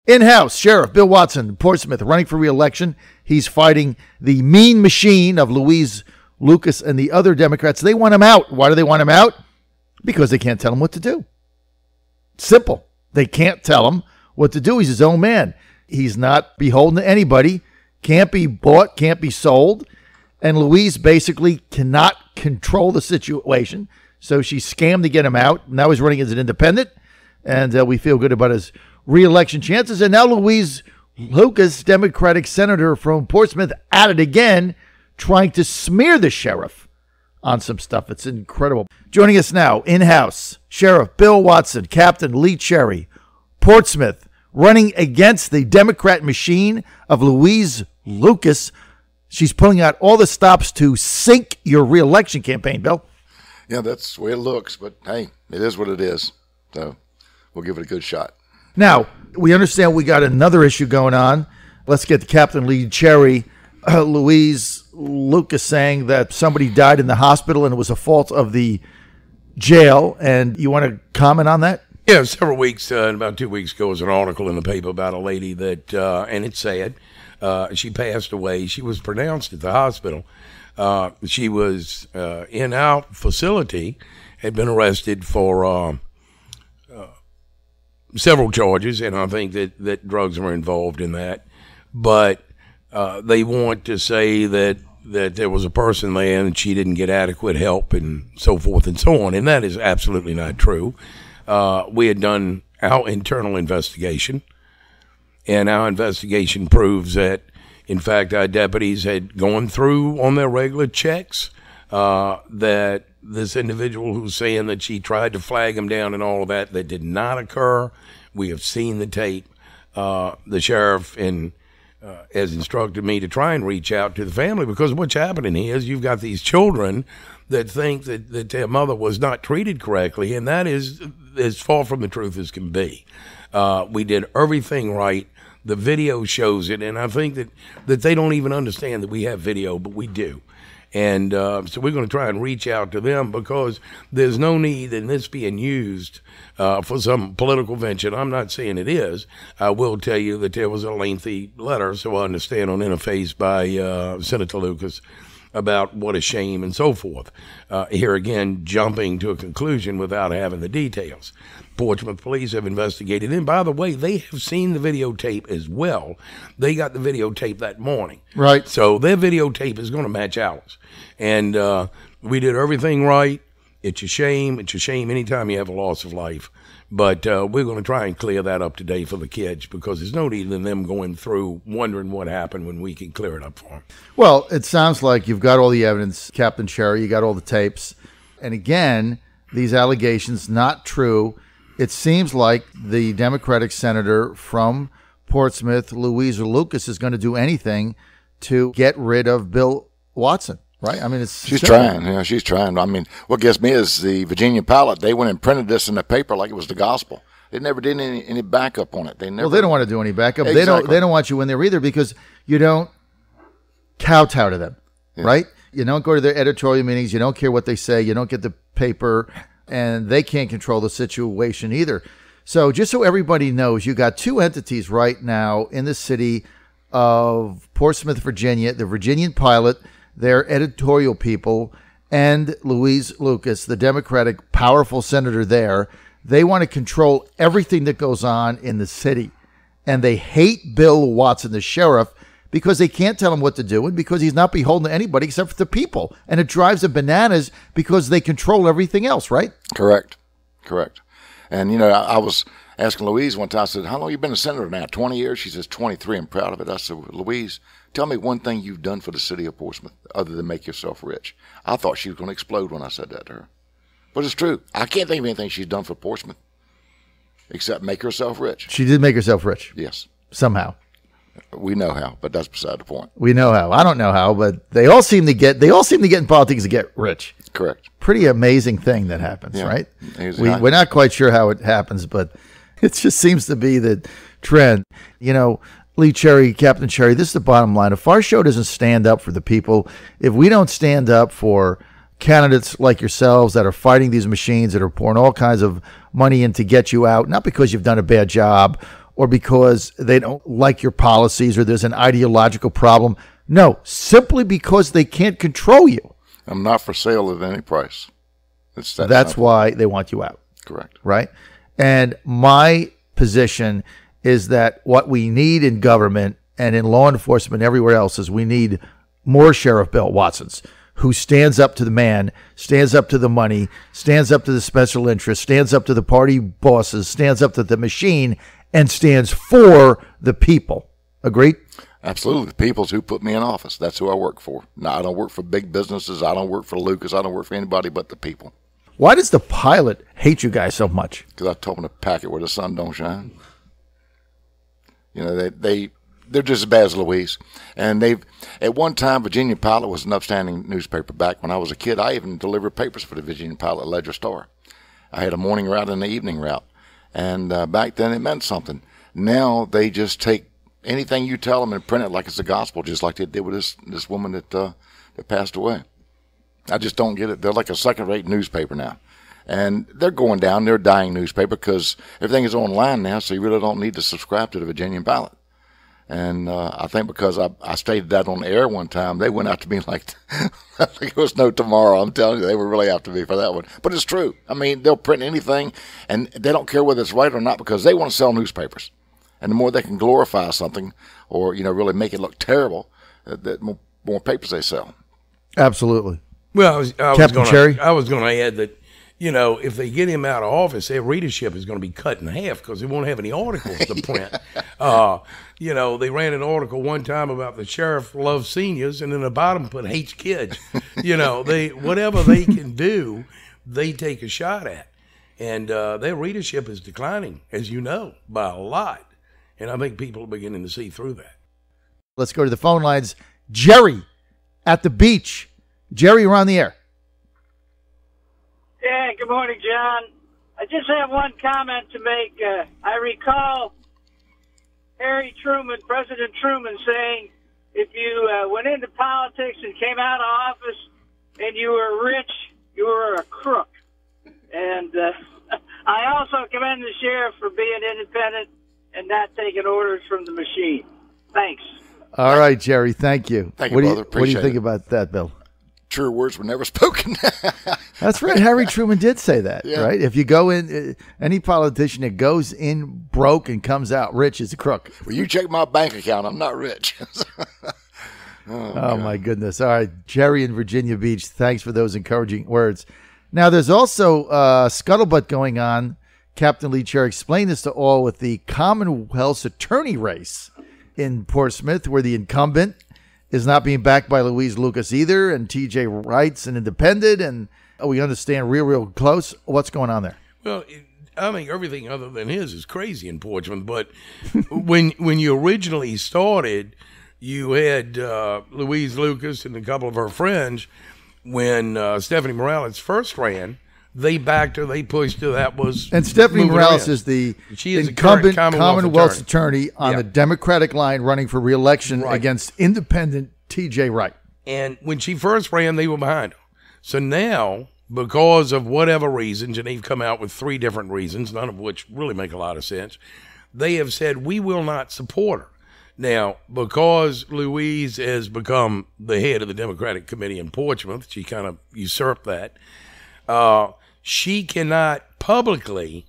In-house, Sheriff Bill Watson, Portsmouth, running for re-election. He's fighting the mean machine of Louise Lucas and the other Democrats. They want him out. Why do they want him out? Because they can't tell him what to do. Simple. They can't tell him what to do. He's his own man. He's not beholden to anybody, can't be bought, can't be sold. And Louise basically cannot control the situation. So she scammed to get him out. Now he's running as an independent. And we feel good about his re-election chances. And now Louise Lucas, Democratic senator from Portsmouth, at it again, trying to smear the sheriff on some stuff. It's incredible. Joining us now, in-house, Sheriff Bill Watson, Captain Lee Cherry, Portsmouth, running against the Democrat machine of Louise Lucas. She's pulling out all the stops to sink your re-election campaign, Bill. Yeah, that's the way it looks. But, hey, it is what it is. So we'll give it a good shot. Now, we understand we got another issue going on. Let's get to Captain Lee Cherry. Louise Lucas saying that somebody died in the hospital and it was a fault of the jail. And you want to comment on that? Yeah, several weeks, about 2 weeks ago, was an article in the paper about a lady that, and it's sad, she passed away. She was pronounced at the hospital. She was in our facility, had been arrested for several charges, and I think that drugs were involved in that. But they want to say that there was a person there and she didn't get adequate help and so forth and so on, and that is absolutely not true. We had done our internal investigation, and our investigation proves that, in fact, our deputies had gone through on their regular checks that this individual who's saying that she tried to flag him down and all of that did not occur. We have seen the tape. The sheriff has instructed me to try and reach out to the family, because what's happening here is you've got these children that think that their mother was not treated correctly, and that is as far from the truth as can be. We did everything right. The video shows it, and I think that they don't even understand that we have video, but we do. And so we're going to try and reach out to them, because there's no need in this being used for some political venture. I'm not saying it is. I will tell you that there was a lengthy letter, so I understand, on interface by Senator Lucas about what a shame and so forth. Here again, jumping to a conclusion without having the details. Portsmouth police have investigated. And by the way, they have seen the videotape as well. They got the videotape that morning. Right. So their videotape is going to match ours. And we did everything right. It's a shame. It's a shame anytime you have a loss of life. But we're going to try and clear that up today for the kids, because there's no need in them going through wondering what happened when we can clear it up for them. Well, it sounds like you've got all the evidence, Captain Cherry. You got all the tapes. And again, these allegations, not true. It seems like the Democratic senator from Portsmouth, Louise Lucas, is going to do anything to get rid of Bill Watson, right? I mean, she's trying. Yeah, she's trying. I mean, what gets me is the Virginia Pilot. They went and printed this in the paper like it was the gospel. They never did any backup on it. They never. Well, they don't want to do any backup. Exactly. They don't want you in there either, because you don't kowtow to them, right? You don't go to their editorial meetings. You don't care what they say. You don't get the paper. And they can't control the situation either. So just so everybody knows, you got two entities right now in the city of Portsmouth, Virginia, the Virginian Pilot, their editorial people, and Louise Lucas, the Democratic powerful senator there. They want to control everything that goes on in the city. And they hate Bill Watson, the sheriff, because they can't tell him what to do, and because he's not beholden to anybody except for the people. And it drives them bananas because they control everything else, right? Correct. And, you know, I was asking Louise one time, I said, how long have you been a senator now? 20 years? She says, 23. I'm proud of it. I said, Louise, tell me one thing you've done for the city of Portsmouth other than make yourself rich. I thought she was going to explode when I said that to her. But it's true. I can't think of anything she's done for Portsmouth except make herself rich. She did make herself rich. Yes. Somehow. We know how, but that's beside the point. We know how. I don't know how, but they all seem to get in politics to get rich. Correct. Pretty amazing thing that happens, right? We're not quite sure how it happens, but it just seems to be the trend. You know, Lee Cherry, Captain Cherry, this is the bottom line. If our show doesn't stand up for the people, if we don't stand up for candidates like yourselves that are fighting these machines, that are pouring all kinds of money in to get you out, not because you've done a bad job or because they don't like your policies or there's an ideological problem. No, simply because they can't control you. I'm not for sale at any price. That's why they want you out. Correct. Right? And my position is that what we need in government and in law enforcement everywhere else is we need more Sheriff Bill Watsons who stands up to the man, stands up to the money, stands up to the special interest, stands up to the party bosses, stands up to the machine, and stands for the people. Agreed? Absolutely. The people's who put me in office. That's who I work for. No, I don't work for big businesses. I don't work for Lucas. I don't work for anybody but the people. Why does the pilot hate you guys so much? Because I told him to pack it where the sun don't shine. You know, they're just as bad as Louise. And at one time, Virginia Pilot was an upstanding newspaper. Back when I was a kid, I even delivered papers for the Virginia Pilot Ledger Star. I had a morning route and an evening route. And back then it meant something. Now they just take anything you tell them and print it like it's the gospel, just like they did with this woman that passed away. I just don't get it. They're like a second-rate newspaper now. And they're going down. They're a dying newspaper because everything is online now, so you really don't need to subscribe to the Virginian Pilot. And I think because I stated that on the air one time, they went out to me like it was no tomorrow. I'm telling you, they were really after me for that one. But it's true. I mean, they'll print anything, and they don't care whether it's right or not because they want to sell newspapers. And the more they can glorify something or, really make it look terrible, the more papers they sell. Absolutely. Well, I was going to add that, if they get him out of office, their readership is going to be cut in half because they won't have any articles to print. They ran an article one time about the sheriff loves seniors, and then the bottom put hates kids. Whatever they can do, they take a shot at. And their readership is declining, as you know, by a lot. And I think people are beginning to see through that. Let's go to the phone lines. Jerry at the beach. Jerry, you're on the air. Yeah, good morning, John. I just have one comment to make. I recall President Truman saying, if you went into politics and came out of office and you were rich, you were a crook. And I also commend the sheriff for being independent and not taking orders from the machine. Thanks. All right, Jerry. Thank you. Thank you, brother. What do you think about that, Bill? True words were never spoken. That's right. Harry Truman did say that, yeah. Right? If you go in, any politician that goes in broke and comes out rich is a crook. Well, you check my bank account. I'm not rich. Oh my goodness. All right. Jerry in Virginia Beach, thanks for those encouraging words. Now, there's also scuttlebutt going on. Captain Lee Chair explained this to all with the Commonwealth's attorney race in Portsmouth, where the incumbent is not being backed by Louise Lucas either, and T.J. Wright's an independent, and we understand real close. What's going on there? Well, I think everything other than his is crazy in Portsmouth, but when you originally started, you had Louise Lucas and a couple of her friends. When Stephanie Morales first ran, they backed her, they pushed her. That was and Stephanie Morales is the incumbent Commonwealth's attorney on the Democratic line running for re-election against independent T.J. Wright. And when she first ran, they were behind her. So now, because of whatever reasons, and they've come out with 3 different reasons, none of which really make a lot of sense, they have said, we will not support her. Now, because Louise has become the head of the Democratic Committee in Portsmouth, she kind of usurped that, she cannot publicly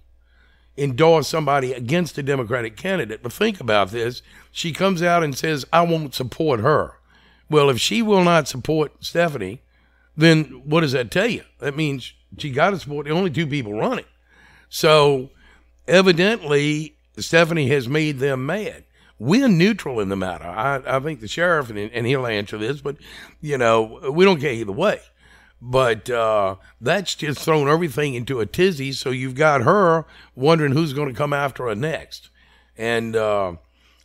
endorse somebody against a Democratic candidate. But think about this. She comes out and says, I won't support her. Well, if she will not support Stephanie, then what does that tell you? That means she got to support the only 2 people running. So evidently, Stephanie has made them mad. We're neutral in the matter. I think the sheriff, and he'll answer this, but, we don't care either way. But that's just thrown everything into a tizzy, so you've got her wondering who's going to come after her next. And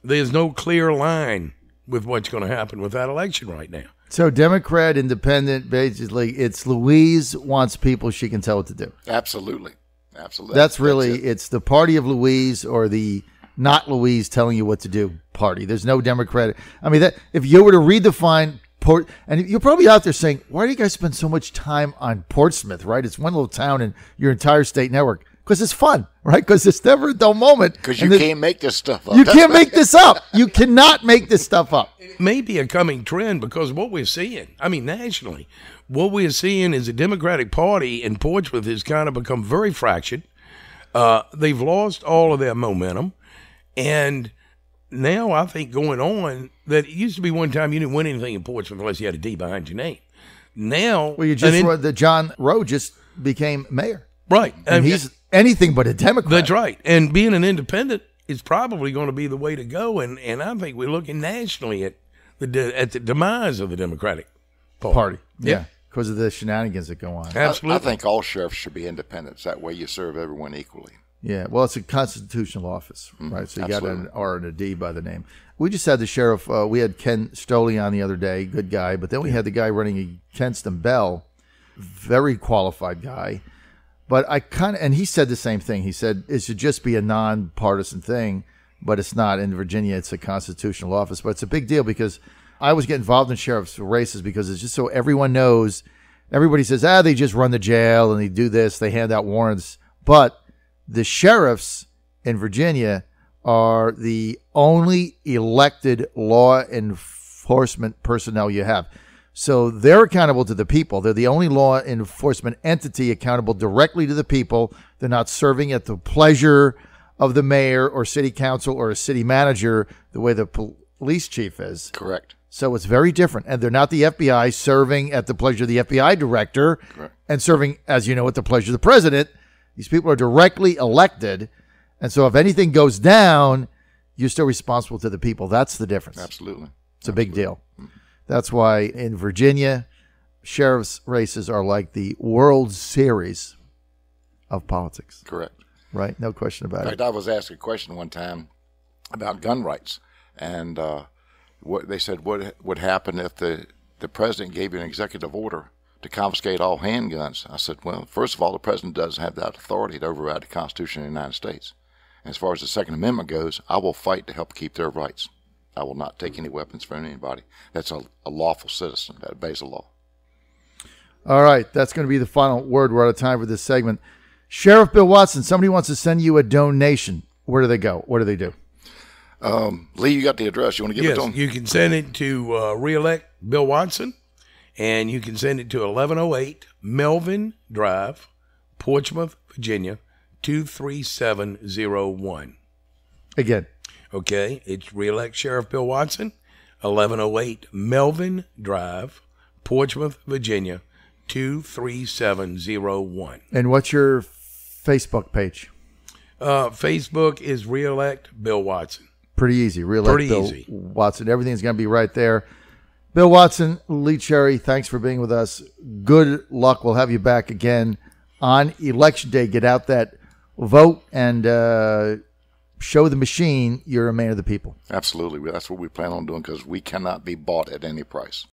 there's no clear line with what's going to happen with that election right now. So Democrat, independent, basically, it's Louise wants people she can tell what to do. Absolutely. That's really, it's the party of Louise or the not Louise telling you what to do party. There's no Democratic. I mean, that if you were to redefine and you're probably out there saying, why do you guys spend so much time on Portsmouth, right? It's one little town in your entire state network. because it's fun, right? Because it's never a dull moment. Because you can't make this stuff up. You can't make this up. You cannot make this stuff up. It may be a coming trend because what we're seeing, I mean, nationally, what we're seeing is the Democratic Party in Portsmouth has kind of become very fractured. They've lost all of their momentum. And now I think going on that it used to be one time you didn't win anything in Portsmouth unless you had a D behind your name. Now, well, you just the John Rowe just became mayor, right? And he's anything but a Democrat. That's right. And being an independent is probably going to be the way to go. And I think we're looking nationally at the demise of the Democratic Party. Yeah, because of the shenanigans that go on. Absolutely. I think all sheriffs should be independents. That way, you serve everyone equally. Yeah, well, it's a constitutional office, right? So you absolutely. got an R and a D by the name. We just had the sheriff. We had Ken Stoley on the other day, good guy. But then we had the guy running Kenston Bell, very qualified guy. But and he said the same thing. He said it should just be a nonpartisan thing, but it's not. In Virginia, it's a constitutional office. But it's a big deal because I was getting involved in sheriff's races because it's just so everyone knows. Everybody says, they just run the jail and they do this. They hand out warrants. But the sheriffs in Virginia are the only elected law enforcement personnel you have. So they're accountable to the people. They're the only law enforcement entity accountable directly to the people. They're not serving at the pleasure of the mayor or city council or a city manager the way the police chief is. Correct. So it's very different. And they're not the FBI serving at the pleasure of the FBI director. Correct. And serving, as you know, at the pleasure of the president. These people are directly elected. And so if anything goes down, you're still responsible to the people. That's the difference. Absolutely. It's a big deal. That's why in Virginia, sheriff's races are like the World Series of politics. Correct. Right? No question about In fact, it. I was asked a question one time about gun rights. And what they said, what would happen if the president gave you an executive order to confiscate all handguns? I said, well, first of all, the president doesn't have that authority to override the Constitution of the United States. And as far as the Second Amendment goes, I will fight to help keep their rights. I will not take any weapons from anybody. That's a lawful citizen that obeys the law. All right. That's going to be the final word. We're out of time for this segment. Sheriff Bill Watson, somebody wants to send you a donation. Where do they go? What do they do? Lee, you got the address. You want to give it to them? Yes, you can send it to Re-elect Bill Watson, and you can send it to 1108 Melvin Drive, Portsmouth, Virginia, 23701. Again. Okay, it's Re-elect Sheriff Bill Watson, 1108 Melvin Drive, Portsmouth, Virginia, 23701. And what's your Facebook page? Facebook is Re-elect Bill Watson. Pretty easy. Re-elect Pretty Bill easy. Watson. Everything's going to be right there. Bill Watson, Lee Cherry, thanks for being with us. Good luck. We'll have you back again on Election Day. Get out that vote and show the machine you're a man of the people. Absolutely. That's what we plan on doing because we cannot be bought at any price.